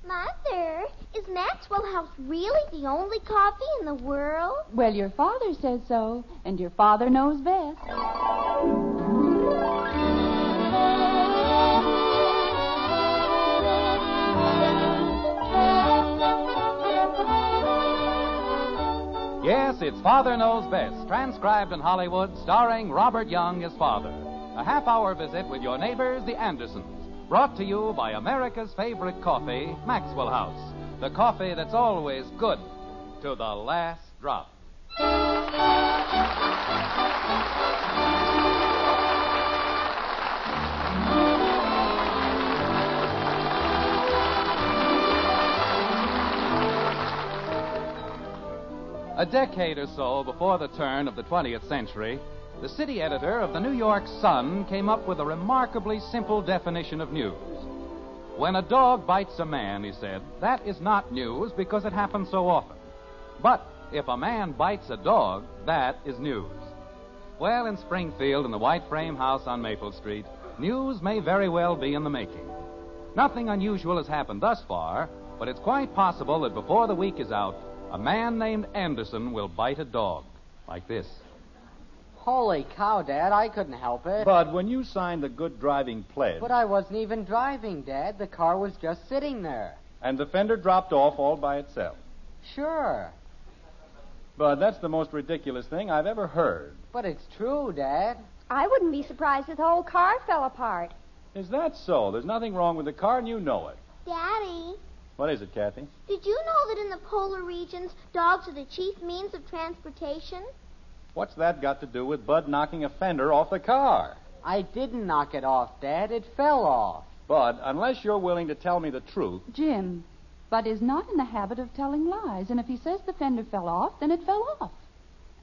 Mother, is Maxwell House really the only coffee in the world? Well, your father says so, and your father knows best. Yes, it's Father Knows Best, transcribed in Hollywood, starring Robert Young as father. A half-hour visit with your neighbors, the Andersons, brought to you by America's favorite coffee, Maxwell House. The coffee that's always good to the last drop. A decade or so before the turn of the 20th century, the city editor of the New York Sun came up with a remarkably simple definition of news. When a dog bites a man, he said, that is not news because it happens so often. But if a man bites a dog, that is news. Well, in Springfield, in the white frame house on Maple Street, news may very well be in the making. Nothing unusual has happened thus far, but it's quite possible that before the week is out, a man named Anderson will bite a dog. Like this. Holy cow, Dad, I couldn't help it. Bud, when you signed the good driving pledge... But I wasn't even driving, Dad. The car was just sitting there. And the fender dropped off all by itself. Sure. Bud, that's the most ridiculous thing I've ever heard. But it's true, Dad. I wouldn't be surprised if the whole car fell apart. Is that so? There's nothing wrong with the car, and you know it. Daddy, What is it, Kathy? did you know that in the polar regions, dogs are the chief means of transportation? What's that got to do with Bud knocking a fender off the car? I didn't knock it off, Dad. It fell off. Bud, unless you're willing to tell me the truth... Jim, Bud is not in the habit of telling lies, and if he says the fender fell off, then it fell off.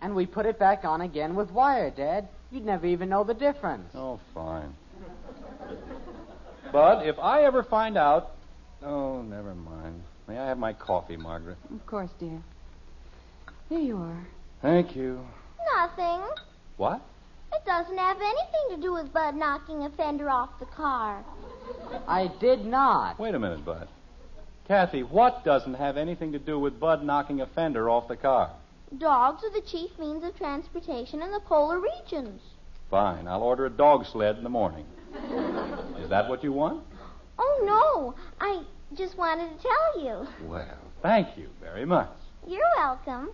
And we put it back on again with wire, Dad. You'd never even know the difference. Oh, fine. Bud, if I ever find out... Oh, never mind. May I have my coffee, Margaret? Of course, dear. Here you are. Thank you. Nothing. What? It doesn't have anything to do with Bud knocking a fender off the car. I did not. Wait a minute, Bud. Kathy, what doesn't have anything to do with Bud knocking a fender off the car? Dogs are the chief means of transportation in the polar regions. Fine. I'll order a dog sled in the morning. Is that what you want? Oh, no. I just wanted to tell you. Well, thank you very much. You're welcome.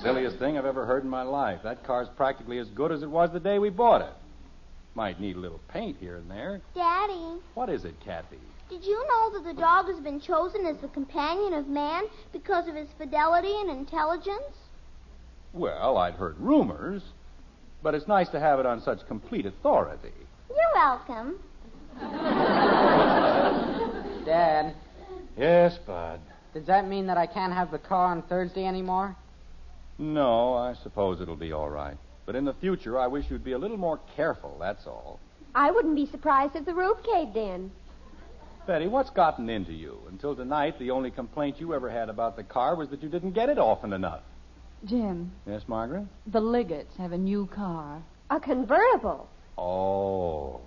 Silliest thing I've ever heard in my life. That car's practically as good as it was the day we bought it. Might need a little paint here and there. Daddy, What is it, Kathy? did you know that the dog has been chosen as the companion of man because of his fidelity and intelligence? Well, I'd heard rumors, but it's nice to have it on such complete authority. You're welcome. Dad, Yes, Bud. does that mean that I can't have the car on Thursday anymore? No, I suppose it'll be all right. But in the future, I wish you'd be a little more careful, that's all. I wouldn't be surprised if the roof caved in. Betty, what's gotten into you? Until tonight, the only complaint you ever had about the car was that you didn't get it often enough. Jim, Yes, Margaret? the Liggetts have a new car. A convertible. Oh.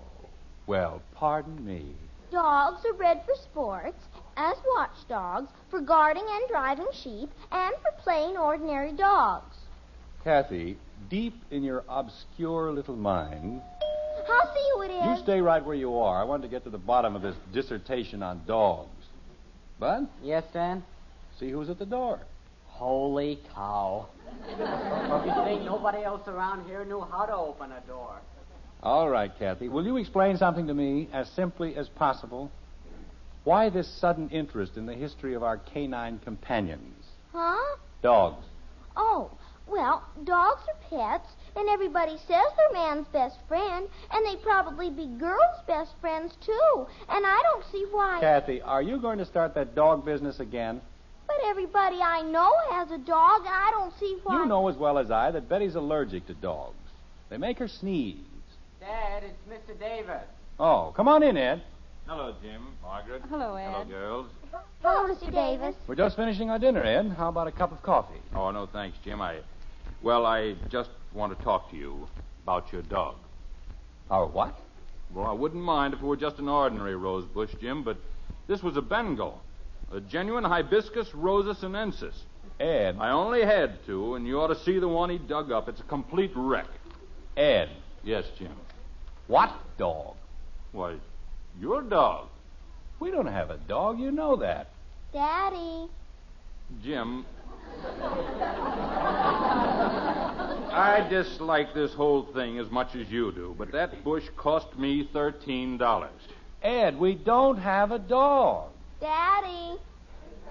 Well, pardon me. Dogs are bred for sports, as watchdogs, for guarding and driving sheep, and for plain ordinary dogs. Kathy, deep in your obscure little mind, I'll see who it is. you stay right where you are. I want to get to the bottom of this dissertation on dogs. Bud, Yes, Dad? see who's at the door. Holy cow. You think nobody else around here knew how to open a door? All right, Kathy. Will you explain something to me as simply as possible? Why this sudden interest in the history of our canine companions? Huh? Dogs. Oh, well, dogs are pets, and everybody says they're man's best friend, and they'd probably be girls' best friends, too. And I don't see why. Kathy, are you going to start that dog business again? But everybody I know has a dog, and I don't see why. You know as well as I that Betty's allergic to dogs. They make her sneeze. Dad, it's Mr. Davis. Oh, come on in, Ed. Hello, Jim, Margaret. Hello, Ed. Hello, girls. Hello, Mr. Davis. We're just finishing our dinner, Ed. How about a cup of coffee? Oh, no, thanks, Jim. I just want to talk to you about your dog. Our what? Well, I wouldn't mind if it were just an ordinary rose bush, Jim, but this was a Bengal. A genuine Hibiscus rosa sinensis. Ed. I only had two, and you ought to see the one he dug up. It's a complete wreck. Ed. Yes, Jim. What dog? Why, your dog. We don't have a dog. You know that. Daddy. Jim, I dislike this whole thing as much as you do, but that bush cost me $13. Ed, we don't have a dog. Daddy.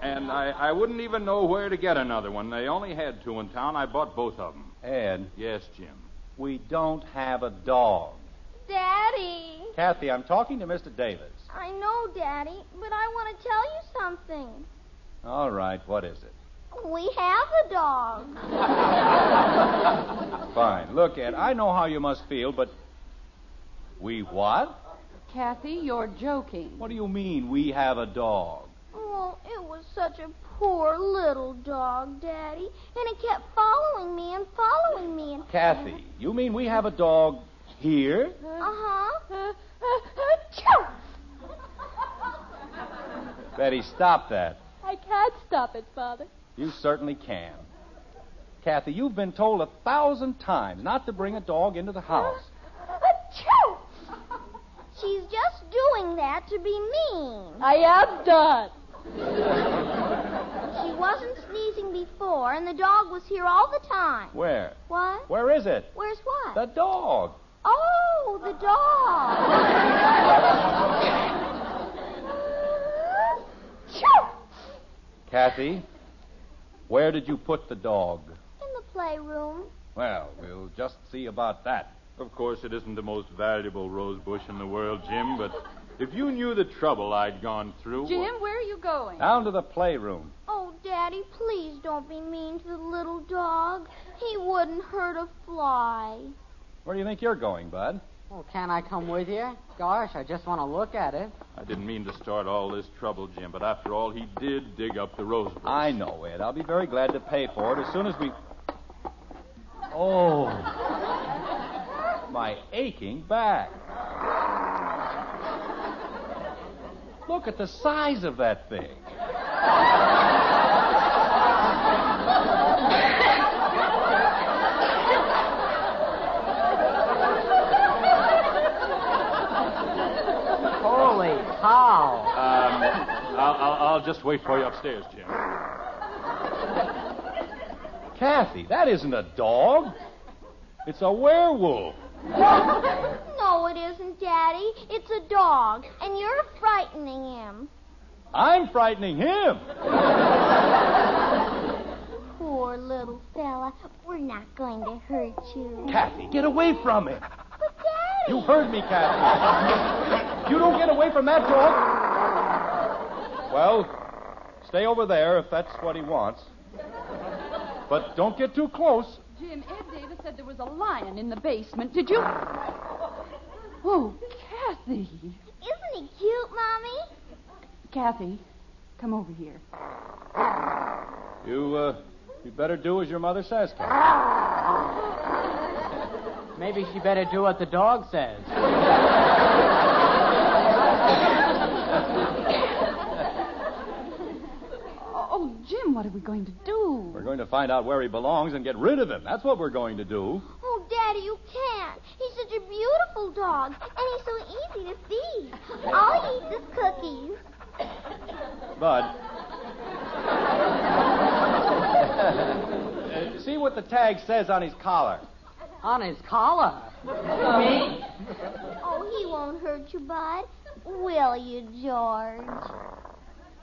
And I wouldn't even know where to get another one. They only had two in town. I bought both of them. Ed, Yes, Jim. we don't have a dog. Daddy. Kathy, I'm talking to Mr. Davis. I know, Daddy, but I want to tell you something. All right, what is it? We have a dog. Fine. Look, Ed, I know how you must feel, but... We what? Kathy, you're joking. What do you mean, we have a dog? Well, it was such a poor little dog, Daddy, and it kept following me and following me and... Kathy, you mean we have a dog here? Uh-huh. Betty, stop that. I can't stop it, Father. You certainly can. Kathy, you've been told 1,000 times not to bring a dog into the house. Achoo! She's just doing that to be mean. I am done. She wasn't sneezing before, and the dog was here all the time. Where? What? Where is it? Where's what? The dog. Oh, the dog. Achoo! Kathy, where did you put the dog? In the playroom. Well, we'll just see about that. Of course, it isn't the most valuable rose bush in the world, Jim, but if you knew the trouble I'd gone through... Jim, where are you going? Down to the playroom. Oh, Daddy, please don't be mean to the little dog. He wouldn't hurt a fly. Where do you think you're going, Bud? Well, can I come with you? Gosh, I just want to look at it. I didn't mean to start all this trouble, Jim, but after all, he did dig up the rose bush. I know, Ed. I'll be very glad to pay for it as soon as we... Oh. My aching back. Look at the size of that thing. Holy cow. I'll just wait for you upstairs, Jim. Kathy, that isn't a dog. It's a werewolf. No, it isn't, Daddy. It's a dog, and you're frightening him. I'm frightening him. Poor little fella. We're not going to hurt you. Kathy, get away from him. But, Daddy... You heard me, Kathy. You don't get away from that dog. Well, stay over there if that's what he wants. But don't get too close. Jim, Ed Davis said there was a lion in the basement. Did you... Oh, Kathy. Isn't he cute, Mommy? Kathy, come over here. You better do as your mother says, Kathy. Maybe she better do what the dog says. Oh, Jim, what are we going to do? We're going to find out where he belongs and get rid of him. That's what we're going to do. Oh, Daddy, you can't. He's such a beautiful dog, and he's so easy to feed. All he eats is cookies. Bud. See what the tag says on his collar. On his collar. Me? Oh, he won't hurt you, Bud. Will you, George?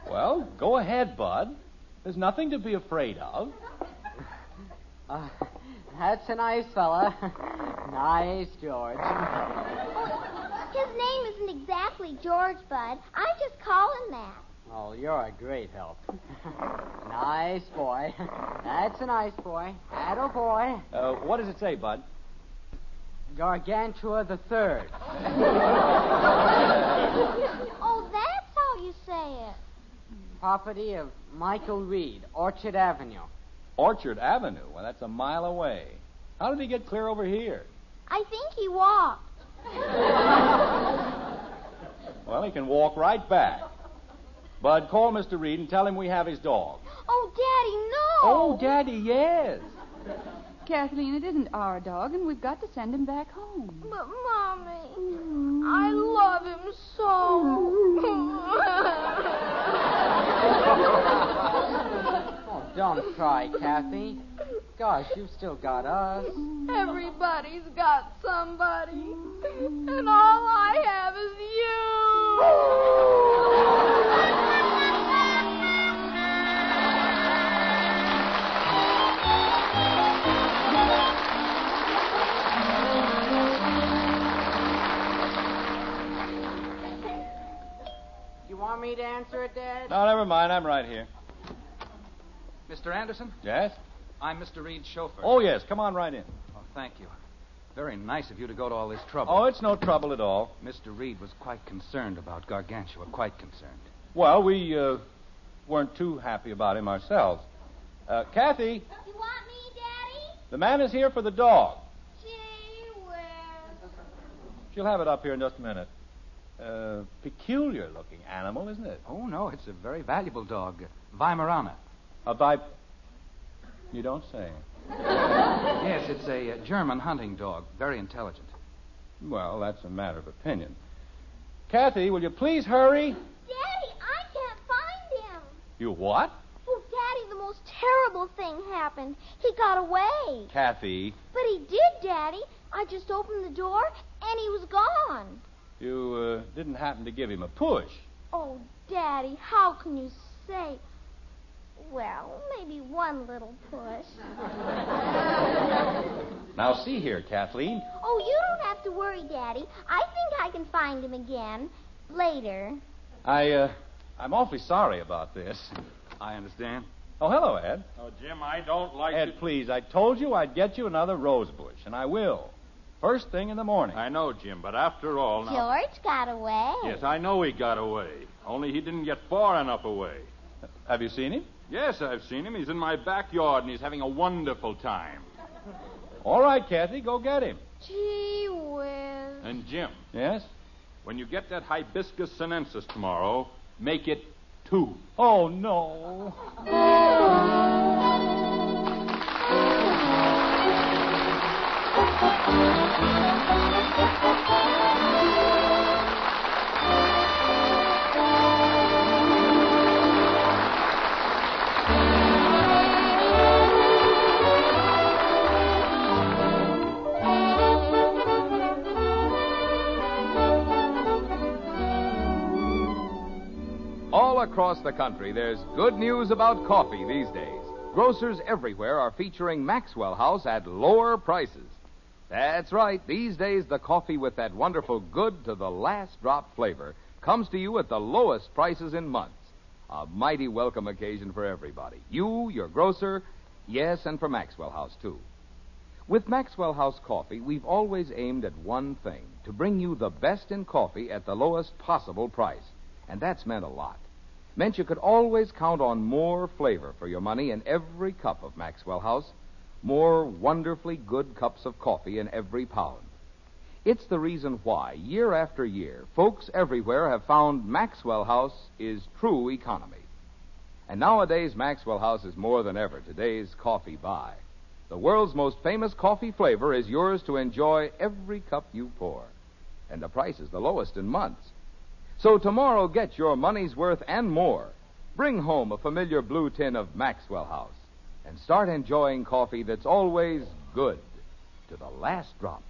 Well, go ahead, Bud. There's nothing to be afraid of. That's a nice fella. Nice, George. His name isn't exactly George, Bud. I just call him that. Oh, you're a great help. Nice boy. That's a nice boy. Atta boy. What does it say, Bud? Gargantua the Third. Oh, that's how you say it. Property of Michael Reed, Orchard Avenue. Orchard Avenue. Well, that's a mile away. How did he get clear over here? I think he walked. Well, he can walk right back. Bud, call Mr. Reed and tell him we have his dog. Oh, Daddy, no. Oh, Daddy, yes. Kathleen, it isn't our dog, and we've got to send him back home. But, Mommy, I love him so. Oh, don't cry, Kathy. Gosh, you've still got us. Everybody's got somebody. And all I have is You want me to answer it, Dad? No, never mind. I'm right here. Mr. Anderson, Yes? I'm Mr. Reed's chauffeur. Oh, yes. Come on right in. Oh, thank you. Very nice of you to go to all this trouble. Oh, it's no trouble at all. Mr. Reed was quite concerned about Gargantua, quite concerned. Well, we weren't too happy about him ourselves. Kathy, You want me, Daddy? the man is here for the dog. Gee whiz. She'll have it up here in just a minute. Peculiar-looking animal, isn't it? Oh, no, it's a very valuable dog, Weimaraner. A vip... You don't say. Yes, it's a German hunting dog, very intelligent. Well, that's a matter of opinion. Kathy, will you please hurry? Daddy, I can't find him. You what? Oh, Daddy, the most terrible thing happened. He got away. Kathy, But he did, Daddy. I just opened the door, and he was gone. you didn't happen to give him a push. Oh, Daddy, how can you say... Well, maybe one little push. Now, see here, Kathleen. Oh, you don't have to worry, Daddy. I think I can find him again later. I'm awfully sorry about this. I understand. Oh, hello, Ed. Oh, Jim, I don't like Ed, please, I told you I'd get you another rose bush, and I will. First thing in the morning. I know, Jim, but after all, now... George got away. Yes, I know he got away. Only he didn't get far enough away. Have you seen him? Yes, I've seen him. He's in my backyard, and he's having a wonderful time. All right, Kathy, go get him. Gee whiz. And, Jim, Yes? when you get that hibiscus sinensis tomorrow, make it 2. Oh, no. All across the country, there's good news about coffee these days. Grocers everywhere are featuring Maxwell House at lower prices. That's right. These days, the coffee with that wonderful good to the last drop flavor comes to you at the lowest prices in months. A mighty welcome occasion for everybody. You, your grocer, yes, and for Maxwell House, too. With Maxwell House coffee, we've always aimed at one thing, to bring you the best in coffee at the lowest possible price. And that's meant a lot. Meant you could always count on more flavor for your money in every cup of Maxwell House, more wonderfully good cups of coffee in every pound. It's the reason why, year after year, folks everywhere have found Maxwell House is true economy. And nowadays, Maxwell House is more than ever today's coffee buy. The world's most famous coffee flavor is yours to enjoy every cup you pour. And the price is the lowest in months. So tomorrow, get your money's worth and more. Bring home a familiar blue tin of Maxwell House and start enjoying coffee that's always good to the last drop.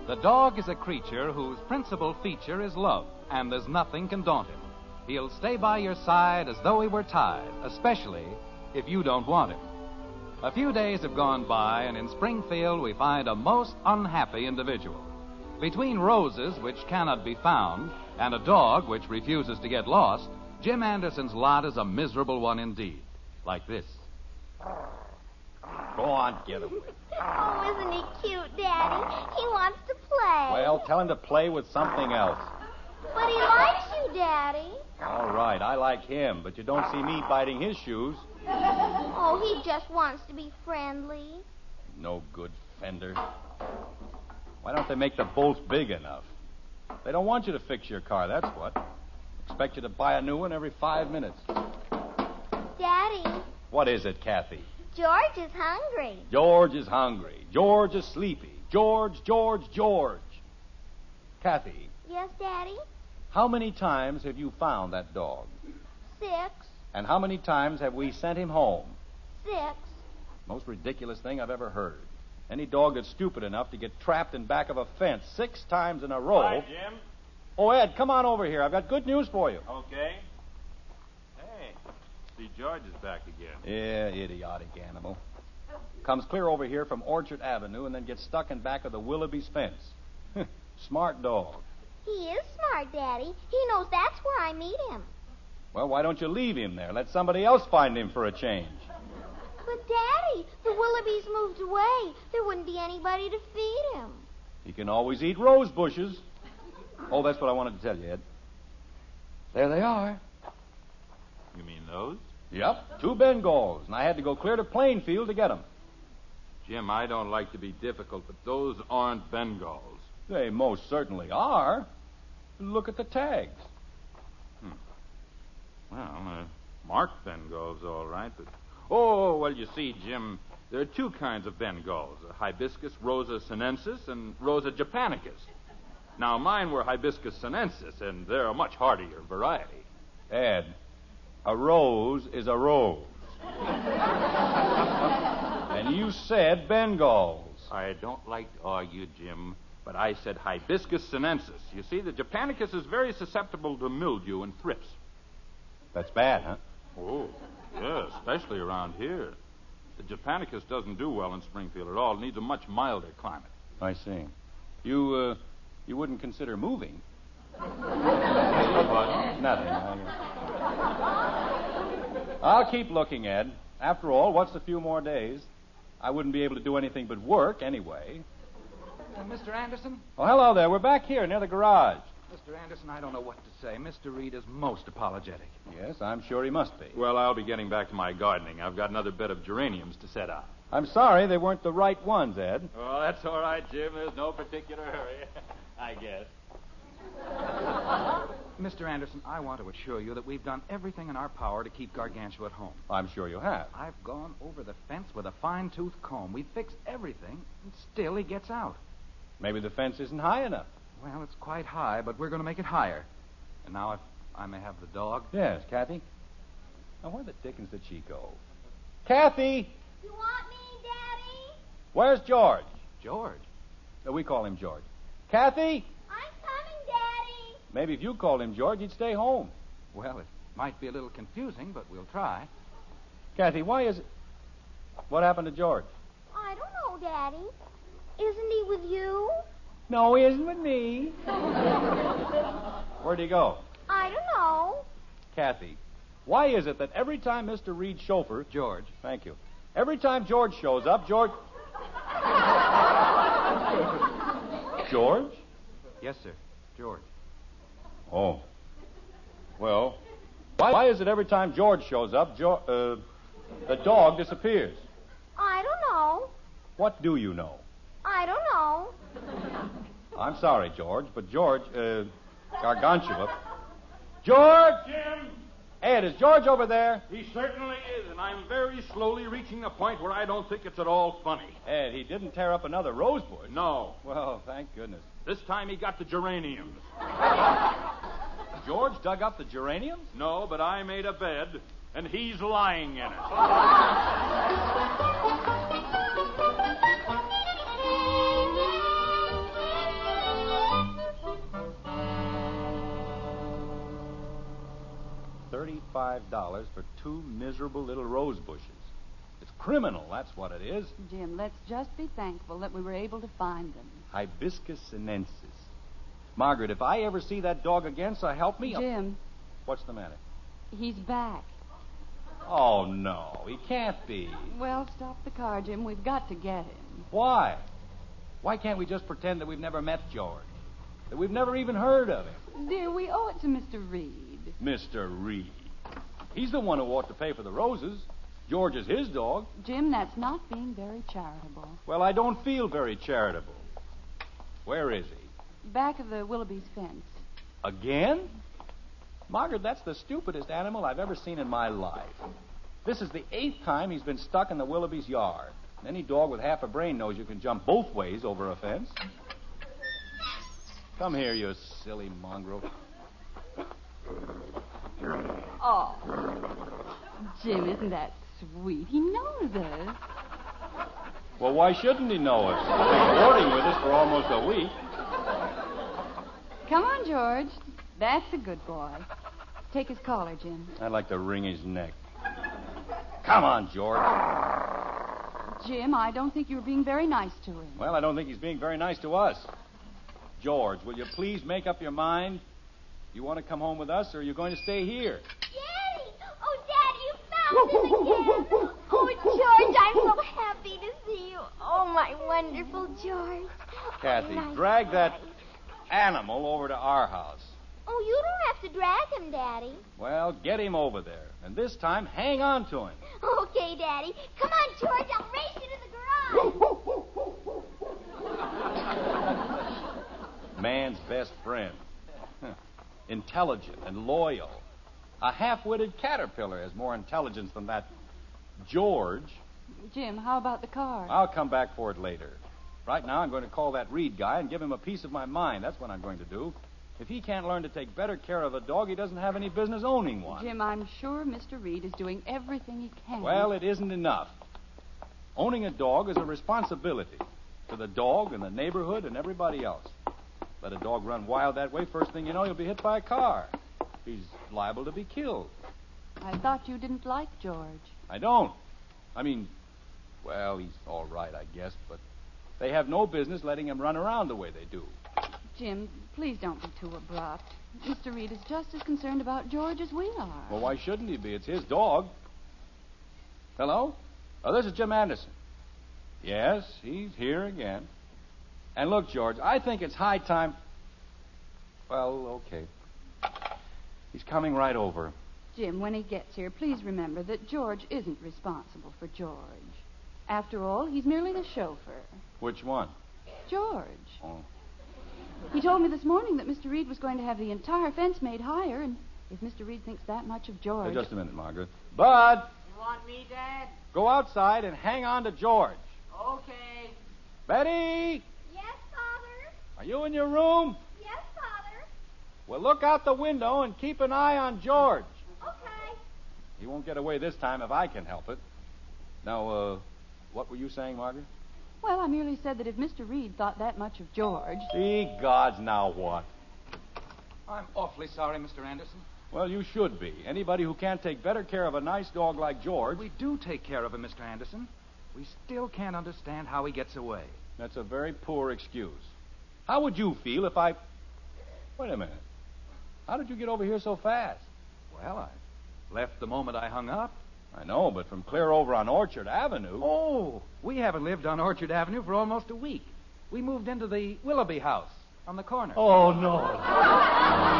The dog is a creature whose principal feature is love, and there's nothing can daunt him. He'll stay by your side as though he were tied, especially if you don't want him. A few days have gone by, and in Springfield we find a most unhappy individual. Between roses which cannot be found and a dog which refuses to get lost, Jim Anderson's lot is a miserable one indeed. Like this. Go on, get him. Oh, isn't he cute, Daddy? He wants to play. Well, tell him to play with something else. But he likes you, Daddy. All right, I like him, but you don't see me biting his shoes. Oh, he just wants to be friendly. No good fender. Why don't they make the bolts big enough? They don't want you to fix your car, that's what. Expect you to buy a new one every 5 minutes. Daddy, What is it, Kathy? George is hungry. George is hungry. George is sleepy. George. Kathy, Yes, Daddy? how many times have you found that dog? 6. And how many times have we sent him home? 6. Most ridiculous thing I've ever heard. Any dog that's stupid enough to get trapped in back of a fence 6 times in a row. Hi, Jim. Oh, Ed, come on over here. I've got good news for you. Okay. Hey, see, George is back again. Yeah, idiotic animal. Comes clear over here from Orchard Avenue and then gets stuck in back of the Willoughby's fence. Smart dog. He is smart, Daddy. He knows that's where I meet him. Well, why don't you leave him there? Let somebody else find him for a change. But, Daddy, the Willoughbys moved away. There wouldn't be anybody to feed him. He can always eat rose bushes. Oh, that's what I wanted to tell you, Ed. There they are. You mean those? Yep, 2 Bengals, and I had to go clear to Plainfield to get them. Jim, I don't like to be difficult, but those aren't Bengals. They most certainly are. Look at the tags. Well, marked Bengals, all right, but... Oh, well, you see, Jim, there are 2 kinds of Bengals, Hibiscus rosa sinensis and Rosa japonicus. Now, mine were Hibiscus sinensis, and they're a much hardier variety. Ed, a rose is a rose. And you said Bengals. I don't like to argue, Jim, but I said Hibiscus sinensis. You see, the japonicus is very susceptible to mildew and thrips. That's bad, huh? Oh, yeah, especially around here. The japonicus doesn't do well in Springfield at all. It needs a much milder climate. I see. You wouldn't consider moving? What? Nothing. I'll keep looking, Ed. After all, what's a few more days? I wouldn't be able to do anything but work anyway. Mr. Anderson? Oh, hello there. We're back here near the garage. Mr. Anderson, I don't know what to say. Mr. Reed is most apologetic. Yes, I'm sure he must be. Well, I'll be getting back to my gardening. I've got another bed of geraniums to set out. I'm sorry they weren't the right ones, Ed. Oh, that's all right, Jim. There's no particular hurry, I guess. Mr. Anderson, I want to assure you that we've done everything in our power to keep Gargantua at home. I'm sure you have. I've gone over the fence with a fine-tooth comb. We've fixed everything, and still he gets out. Maybe the fence isn't high enough. Well, it's quite high, but we're going to make it higher. And now, if I may have the dog. Yes, Kathy. Now, where the dickens did she go? Kathy! You want me, Daddy? Where's George? George? No, we call him George. Kathy! I'm coming, Daddy. Maybe if you called him George, he'd stay home. Well, it might be a little confusing, but we'll try. Kathy, why is it... What happened to George? I don't know, Daddy. Isn't he with you? No, he isn't with me. Where'd he go? I don't know. Kathy, why is it that every time Mr. Reed's chauffeur... George. Thank you. Every time George shows up, George... George? Yes, sir. George. Oh. Well, why is it every time George shows up, the dog disappears? I don't know. What do you know? I don't know. I'm sorry, George, but George, Gargantua... George! Jim! Ed, is George over there? He certainly is, and I'm very slowly reaching the point where I don't think it's at all funny. Ed, he didn't tear up another rose bush. No. Well, thank goodness. This time he got the geraniums. George dug up the geraniums? No, but I made a bed, and he's lying in it. $35 for 2 miserable little rose bushes. It's criminal, that's what it is. Jim, let's just be thankful that we were able to find them. Hibiscus sinensis. Margaret, if I ever see that dog again, so help me... Jim, What's the matter? he's back. Oh, no, he can't be. Well, stop the car, Jim. We've got to get him. Why? Why can't we just pretend that we've never met George? that we've never even heard of him. Dear, we owe it to Mr. Reed. Mr. Reed. He's the one who ought to pay for the roses. George is his dog. Jim, that's not being very charitable. Well, I don't feel very charitable. Where is he? Back of the Willoughby's fence. Again? Margaret, that's the stupidest animal I've ever seen in my life. This is the 8th time he's been stuck in the Willoughby's yard. Any dog with half a brain knows you can jump both ways over a fence. Come here, you silly mongrel. Oh, Jim, isn't that sweet? He knows us. Well, why shouldn't he know us? He's been boarding with us for almost a week. Come on, George. That's a good boy. Take his collar, Jim. I'd like to wring his neck. Come on, George. Jim, I don't think you were being very nice to him. Well, I don't think he's being very nice to us. George, will you please make up your mind? You want to come home with us, or are you going to stay here? Daddy! Oh, Daddy, you found him again. Oh, George, I'm so happy to see you. Oh, my wonderful George. Kathy, Nice. drag that animal over to our house. Oh, you don't have to drag him, Daddy. Well, get him over there. And this time, hang on to him. Okay, Daddy. Come on, George. I'll race you to the garage. Man's best friend. Intelligent and loyal. A half-witted caterpillar has more intelligence than that George. Jim, how about the car? I'll come back for it later. Right now, I'm going to call that Reed guy and give him a piece of my mind. That's what I'm going to do. If he can't learn to take better care of a dog, he doesn't have any business owning one. Jim, I'm sure Mr. Reed is doing everything he can. Well, it isn't enough. Owning a dog is a responsibility to the dog and the neighborhood and everybody else. Let a dog run wild that way, first thing you know, he'll be hit by a car. He's liable to be killed. I thought you didn't like George. I don't. I mean, well, he's all right, I guess, but they have no business letting him run around the way they do. Jim, please don't be too abrupt. Mr. Reed is just as concerned about George as we are. Well, why shouldn't he be? It's his dog. Hello? Oh, this is Jim Anderson. Yes, he's here again. And look, George, I think it's high time... Well, okay. He's coming right over. Jim, when he gets here, please remember that George isn't responsible for George. After all, he's merely the chauffeur. Which one? George. Oh. He told me this morning that Mr. Reed was going to have the entire fence made higher, and if Mr. Reed thinks that much of George... Just a minute, Margaret. Bud! You want me, Dad? Go outside and hang on to George. Okay. Betty! Yes, Father? Are you in your room? Yes, Father. Well, look out the window and keep an eye on George. Okay. He won't get away this time if I can help it. Now, what were you saying, Margaret? Well, I merely said that if Mr. Reed thought that much of George... Ye gods, now what? I'm awfully sorry, Mr. Anderson. Well, you should be. Anybody who can't take better care of a nice dog like George... We do take care of him, Mr. Anderson. We still can't understand how he gets away. That's a very poor excuse. How would you feel if I... Wait a minute. How did you get over here so fast? Well, I left the moment I hung up. I know, but from clear over on Orchard Avenue... Oh, we haven't lived on Orchard Avenue for almost a week. We moved into the Willoughby house on the corner. Oh, no.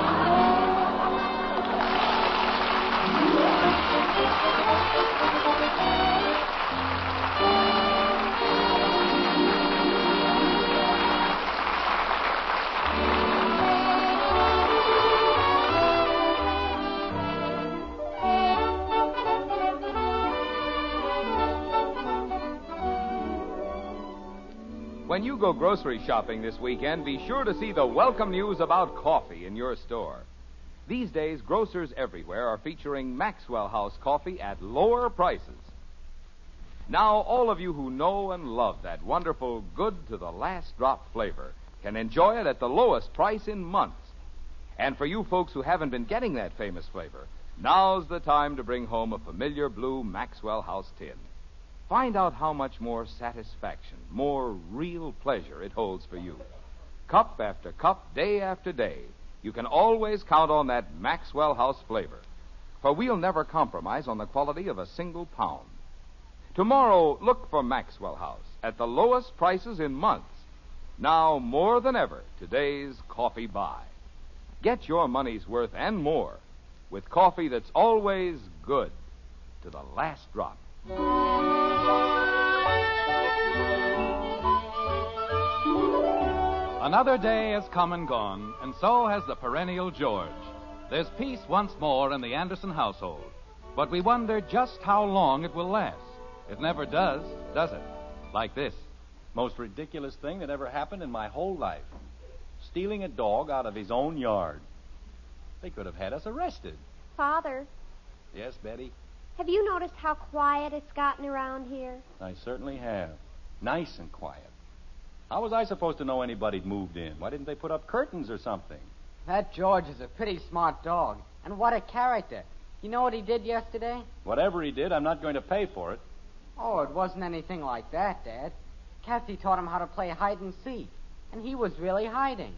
When you go grocery shopping this weekend, be sure to see the welcome news about coffee in your store. These days, grocers everywhere are featuring Maxwell House coffee at lower prices. Now, all of you who know and love that wonderful good to the last drop flavor can enjoy it at the lowest price in months. And for you folks who haven't been getting that famous flavor, now's the time to bring home a familiar blue Maxwell House tin. Find out how much more satisfaction, more real pleasure it holds for you. Cup after cup, day after day, you can always count on that Maxwell House flavor. For we'll never compromise on the quality of a single pound. Tomorrow, look for Maxwell House at the lowest prices in months. Now, more than ever, today's coffee buy. Get your money's worth and more with coffee that's always good to the last drop. Another day has come and gone, and so has the perennial George. There's peace once more in the Anderson household, but we wonder just how long it will last. It never does it? Like this. Most ridiculous thing that ever happened in my whole life. Stealing a dog out of his own yard. They could have had us arrested. Father, Yes, Betty? have you noticed how quiet it's gotten around here? I certainly have. Nice and quiet. How was I supposed to know anybody'd moved in? Why didn't they put up curtains or something? That George is a pretty smart dog. And what a character. You know what he did yesterday? Whatever he did, I'm not going to pay for it. Oh, it wasn't anything like that, Dad. Kathy taught him how to play hide and seek. And he was really hiding.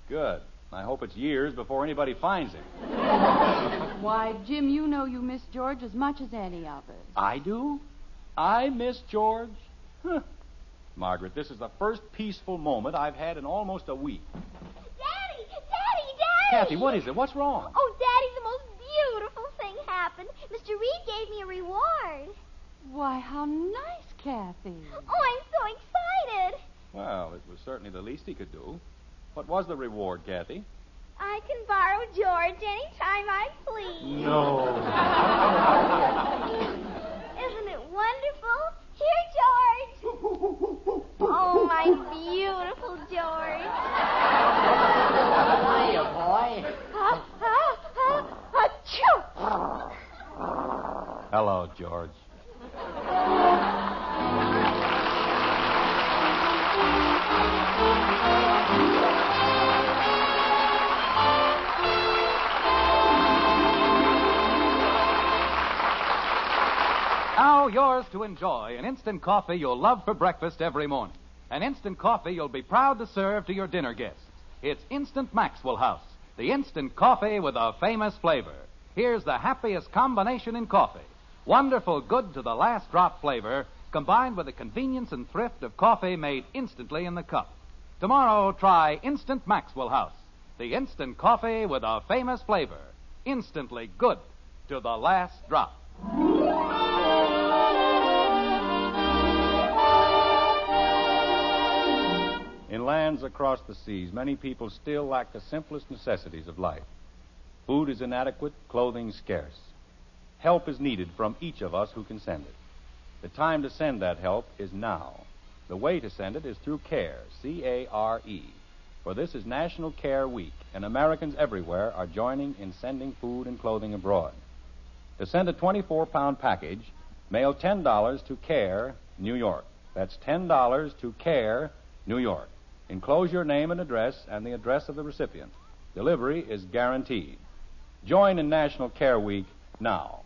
Good. I hope it's years before anybody finds him. Why, Jim, you know you miss George as much as any of us. I do? I miss George? Huh. Margaret, this is the first peaceful moment I've had in almost a week. Daddy! Daddy! Kathy, what is it? What's wrong? Oh, Daddy, the most beautiful thing happened. Mr. Reed gave me a reward. Why, how nice, Kathy. Oh, I'm so excited. Well, it was certainly the least he could do. What was the reward, Kathy? I can borrow George anytime I please. No. Isn't it wonderful? Here, George. Oh, my beautiful George. Hiya, boy. Achoo! Hello, George. Now yours to enjoy, an instant coffee you'll love for breakfast every morning. An instant coffee you'll be proud to serve to your dinner guests. It's Instant Maxwell House, the instant coffee with a famous flavor. Here's the happiest combination in coffee. Wonderful, good to the last drop flavor, combined with the convenience and thrift of coffee made instantly in the cup. Tomorrow, try Instant Maxwell House, the instant coffee with a famous flavor. Instantly good to the last drop. In lands across the seas, many people still lack the simplest necessities of life. Food is inadequate, clothing scarce. Help is needed from each of us who can send it. The time to send that help is now. The way to send it is through CARE, C-A-R-E. For this is National Care Week, and Americans everywhere are joining in sending food and clothing abroad. To send a 24-pound package, mail $10 to CARE, New York. That's $10 to CARE, New York. Enclose your name and address and the address of the recipient. Delivery is guaranteed. Join in National Care Week now.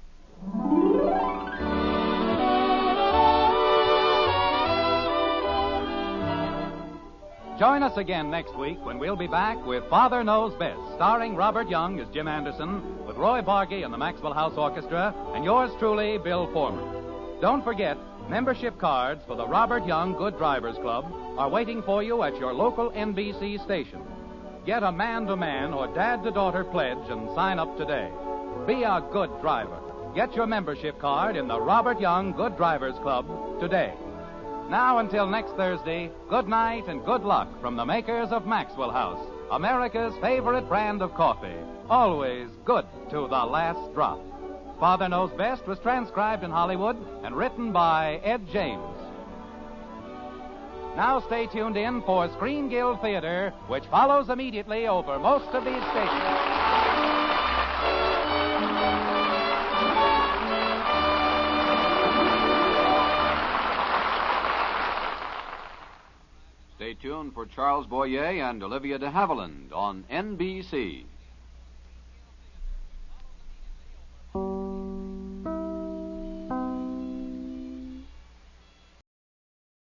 Join us again next week when we'll be back with Father Knows Best, starring Robert Young as Jim Anderson, with Roy Bargy and the Maxwell House Orchestra, and yours truly, Bill Foreman. Don't forget, membership cards for the Robert Young Good Drivers Club are waiting for you at your local NBC station. Get a man-to-man or dad-to-daughter pledge and sign up today. Be a good driver. Get your membership card in the Robert Young Good Drivers Club today. Now, until next Thursday, good night and good luck from the makers of Maxwell House, America's favorite brand of coffee. Always good to the last drop. Father Knows Best was transcribed in Hollywood and written by Ed James. Now stay tuned in for Screen Guild Theater, which follows immediately over most of these stations. Stay tuned for Charles Boyer and Olivia de Havilland on NBC.